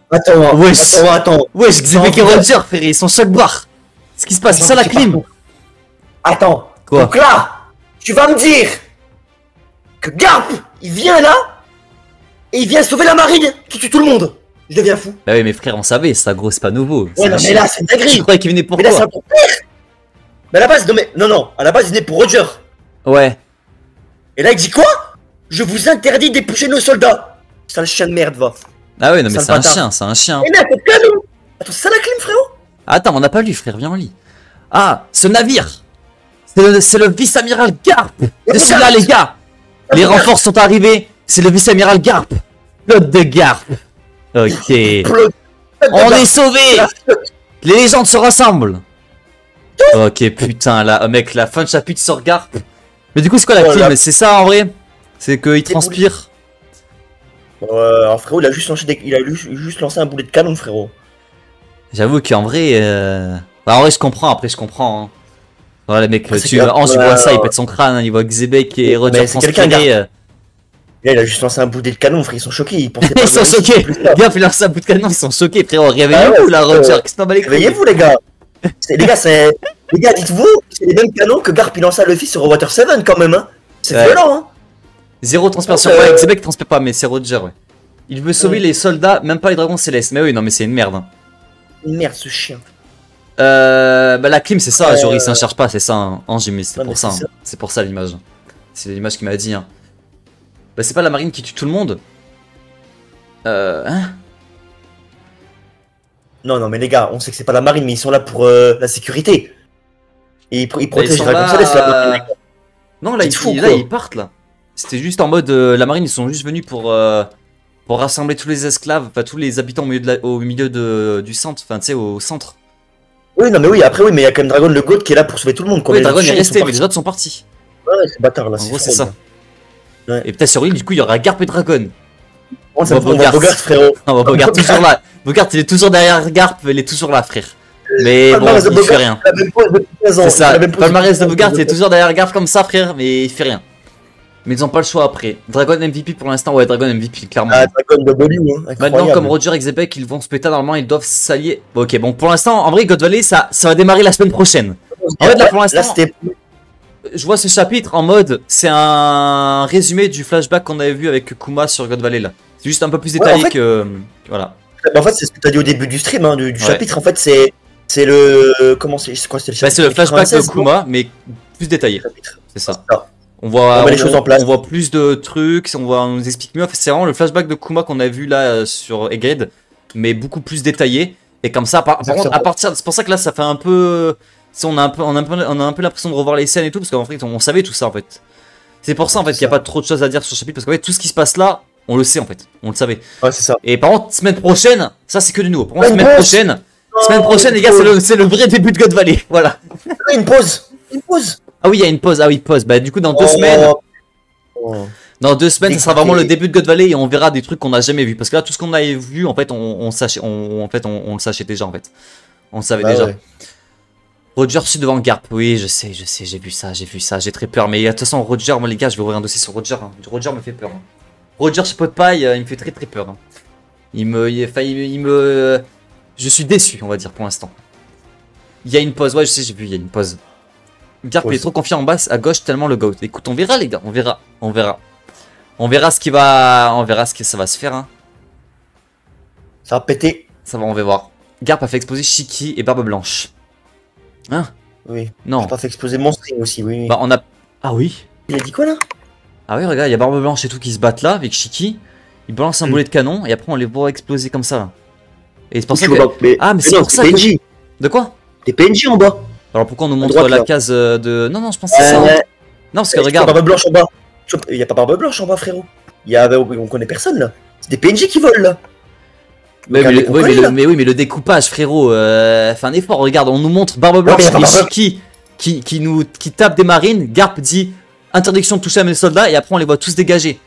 Attends. Wesh, Xebec et Roger, frère, ils sont choc barre. Ce qui se passe, c'est ça la clim. Attends. Quoi? Donc là, tu vas me dire que Garp, il vient là et il vient sauver la marine qui tue tout le monde. Je deviens fou. Bah oui, mais frère, on savait, ça gros, c'est pas nouveau. Ouais, non, mais là, c'est une dinguerie. Je croyais qu'il venait pour quoi? Mais là, c'est pour pire. Mais à la base, non, à la base, il venait pour Roger. Ouais. Et là, il dit quoi? Je vous interdis d'éplucher nos soldats. C'est un chien de merde, va. Ah ouais, non, mais c'est un chien. Mais merde, c'est canon. Attends, c'est ça la clim, frérot? Attends, on n'a pas lu, frère, viens, on lit. Ah, ce navire. C'est le vice-amiral Garp. C'est celui-là, les gars. Les renforts sont arrivés. C'est le vice-amiral Garp. Claude de Garp. Ok. On est sauvés. Les légendes se rassemblent. Ok, putain, là, mec, la fin de chapitre sur Garp. Mais du coup, c'est quoi la clim? C'est ça en vrai? C'est qu'il transpire. Alors, frérot, il a juste lancé un boulet de canon, frérot. J'avoue qu'en vrai. Bah, en vrai, je comprends. Après, je comprends. Hein. Voilà, les mecs, il voit ça, il pète son crâne. Hein, il voit Xebec et Roger transpirer. Là, il a juste lancé un bout de canon, frère, ils sont choqués. Ils sont choqués. Bien, il lance un bout de canon, ils sont choqués, frérot. Réveillez-vous là, Roger. Qu'est-ce que t'en bats les couilles? Réveillez-vous, les gars. Les gars, dites-vous, c'est les mêmes canons que Garp il lance à Luffy sur Water 7 quand même. Hein. C'est violent, hein. Zéro transpiration. Ouais, Xebec transpire pas, mais c'est Roger, ouais. Il veut sauver les soldats, même pas les dragons célestes. Mais oui, non, mais c'est une merde. Hein. Une merde, ce chien. Bah, la clim, c'est ça, Joris, ça ne cherche pas, c'est ça, hein, mais c'est pour ça. Hein. C'est pour ça l'image. C'est l'image qu'il m'a dit. Hein. Bah, c'est pas la marine qui tue tout le monde. Hein? Non, mais les gars, on sait que c'est pas la marine, mais ils sont là pour la sécurité. Et ils protègent la marine. Non, là, ils partent, là. C'était juste en mode, la marine, ils sont juste venus pour rassembler tous les esclaves, enfin, tous les habitants au milieu du centre, enfin, tu sais, au centre. Oui, non, mais oui, après, oui, mais il y a quand même Dragon le God qui est là pour sauver tout le monde. Oui, Dragon est resté, mais les autres sont partis. Ouais, c'est bâtard, là. En gros, c'est ça. Ouais. Et peut-être sur l'île, du coup, il y aura Garp et Dragon. On va Bogart, frérot. On va Bogart toujours là. Bogart, il est toujours derrière Garp, il est toujours là, frère. Mais bon, il fait rien. C'est ça, le palmarès de Bogart, il est toujours derrière Garp comme ça, frère, mais il fait rien. Mais ils ont pas le choix après. Dragon MVP pour l'instant, ouais, Dragon MVP, clairement. Ah, Dragon W, hein. Maintenant, comme Roger et Xebec, ils vont se péter, normalement, ils doivent s'allier. Bon, ok, bon, pour l'instant, en vrai, God Valley, ça va démarrer la semaine prochaine. En fait, là, pour l'instant, je vois ce chapitre en mode, c'est un résumé du flashback qu'on avait vu avec Kuma sur God Valley, là. C'est juste un peu plus détaillé que... Voilà. En fait, c'est ce que tu as dit au début du stream, hein, du chapitre, en fait, c'est le... Comment c'est quoi, c'est le chapitre? C'est le flashback de Kuma, mais plus détaillé. C'est ça. On voit les choses en place. On voit plus de trucs, on nous explique mieux. C'est vraiment le flashback de Kuma qu'on a vu là sur Egghead, mais beaucoup plus détaillé. Et comme ça, par contre, à partir, c'est pour ça que là, ça fait un peu, on a un peu l'impression de revoir les scènes et tout, parce qu'en fait, on savait tout ça en fait. C'est pour ça en fait qu'il n'y a pas trop de choses à dire sur ce chapitre, parce qu'en fait, tout ce qui se passe là, on le sait en fait, on le savait. Ouais, c'est ça. Et par contre, semaine prochaine, ça c'est que du nouveau. Par contre, semaine prochaine, les gars, c'est le vrai début de God Valley. Voilà. Une pause. Ah oui, il y a une pause. Ah oui, pause. Bah du coup, dans 2 semaines. Dans 2 semaines, ça sera vraiment le début de God Valley et on verra des trucs qu'on n'a jamais vu. Parce que là, tout ce qu'on avait vu, en fait, on le sachait déjà, en fait. On le savait déjà. Ouais. Roger, je suis devant Garp. Oui, je sais, j'ai vu ça, j'ai très peur. Mais de toute façon, Roger, moi, les gars, je vais ouvrir un dossier sur Roger. Hein. Roger me fait peur. Hein. Roger, ce pot de paille, il me fait très peur. Hein. Je suis déçu, on va dire, pour l'instant. Il y a une pause. Ouais, je sais, j'ai vu, il y a une pause. Garp il est trop confiant en bas à gauche tellement le GOAT. Écoute, on verra les gars, on verra. On verra ce que ça va se faire. Hein. Ça va péter. Ça va, on va voir. Garp a fait exploser Shiki et Barbe Blanche. Hein? Oui. Non. Je pense exploser mon string aussi, oui. Bah on a... Ah oui. Il a dit quoi là? Ah oui, regarde, il y a Barbe Blanche et tout qui se battent là, avec Shiki. Ils balancent un boulet de canon, et après on les voit exploser comme ça, là. Et c'est pour ça que... Ah, mais c'est pour ça que... De quoi? Des PNJ en bas. Alors pourquoi on nous montre la case de... Non, je pense que c'est ça. Non, parce que regarde... Barbe Blanche en bas. Il y a pas Barbe Blanche en bas, frérot. On connaît personne, là. C'est des PNJ qui volent, là. Mais oui, mais le découpage, frérot, fait un effort. Regarde, on nous montre Barbe Blanche et Shiki qui tape des marines. Garp dit interdiction de toucher à mes soldats et après on les voit tous dégager.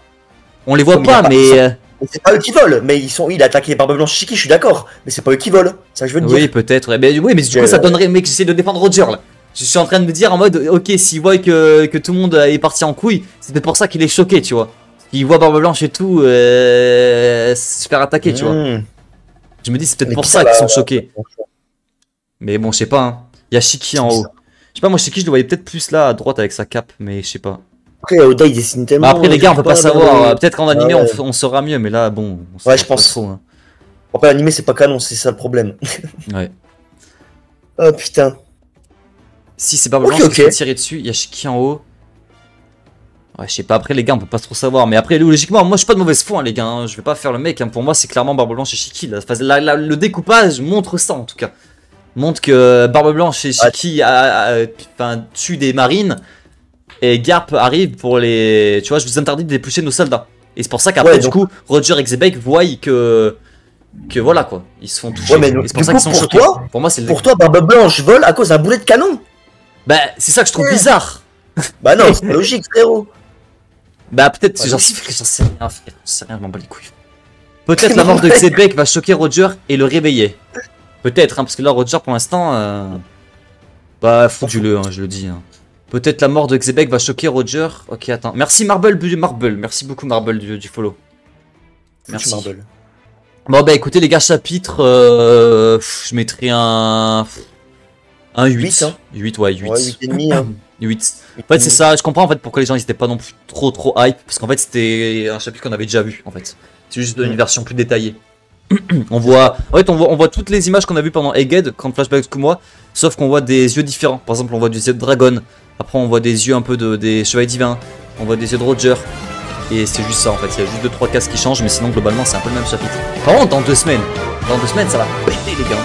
On les voit pas, mais. C'est pas eux qui volent, mais il a attaqué Barbe Blanche Shiki, je suis d'accord. Mais c'est pas eux qui volent, ça je veux te dire. Oui, peut-être. Oui, mais du coup, ça donnerait. Mec, j'essaie de défendre Roger là. Je suis en train de me dire en mode, ok, s'il voit que tout le monde est parti en couille, c'est peut-être pour ça qu'il est choqué, tu vois. Il voit Barbe Blanche et tout se faire attaquer, tu vois. Je me dis, c'est peut-être pour ça qu'ils sont choqués. Mais bon, je sais pas. Hein. Il y a Shiki en haut. Je sais pas, moi, Shiki, je le voyais peut-être plus là à droite avec sa cape, mais je sais pas. Après, Oda, il dessine tellement. Bah après, les gars, on peut pas savoir. Peut-être qu'en animé, on saura mieux, mais là, bon. Ouais, je pense. Trop, hein. Après, l'animé, c'est pas canon, c'est ça le problème. Ouais. Oh putain. Si c'est Barbe Blanche qui peut tirer dessus, il y a Shiki en haut. Ouais, je sais pas, après les gars, on peut pas trop savoir. Mais après, logiquement, moi je suis pas de mauvaise foi, hein, les gars. Hein. Je vais pas faire le mec. Hein. Pour moi, c'est clairement Barbe Blanche et Shiki. Là. Le découpage montre ça en tout cas. Montre que Barbe Blanche et Shiki tuent des marines. Et Garp arrive pour les. Tu vois, je vous interdis de déplucher nos soldats. Et c'est pour ça qu'après, du coup, Roger et Xebec voient que voilà quoi. Ils se font toucher. Ouais, mais c'est pour ça qu'ils sont choqués. Pour moi, c'est pour toi, Barbe Blanche vole à cause d'un boulet de canon. Bah, c'est ça que je trouve bizarre. Bah non, c'est logique, frérot. Bah peut-être, j'en sais rien, frère, j'en sais rien, je m'en bats les couilles. Peut-être la mort de Xebec va choquer Roger et le réveiller. Peut-être, hein, parce que là Roger pour l'instant, bah foutu-le, hein, je le dis. Hein. Peut-être la mort de Xebec va choquer Roger. Ok, attends, merci Marble, merci beaucoup Marble du follow. Merci. Marble. Bon bah écoutez les gars, chapitre, je mettrai un 8. Hein. 8, ouais, 8. Ouais, 8,5, hein. 8. En fait, c'est ça, je comprends en fait pourquoi les gens ils étaient pas non plus trop hype. Parce qu'en fait, c'était un chapitre qu'on avait déjà vu en fait. C'est juste une version plus détaillée. on voit toutes les images qu'on a vues pendant Egghead, quand Flashback Kumoa, sauf qu'on voit des yeux différents. Par exemple, on voit des yeux de dragon. Après, on voit des yeux un peu des chevaliers divins. On voit des yeux de Roger. Et c'est juste ça en fait. Il y a juste 2-3 cases qui changent, mais sinon, globalement, c'est un peu le même chapitre. Par contre, dans 2 semaines, ça va péter les gars.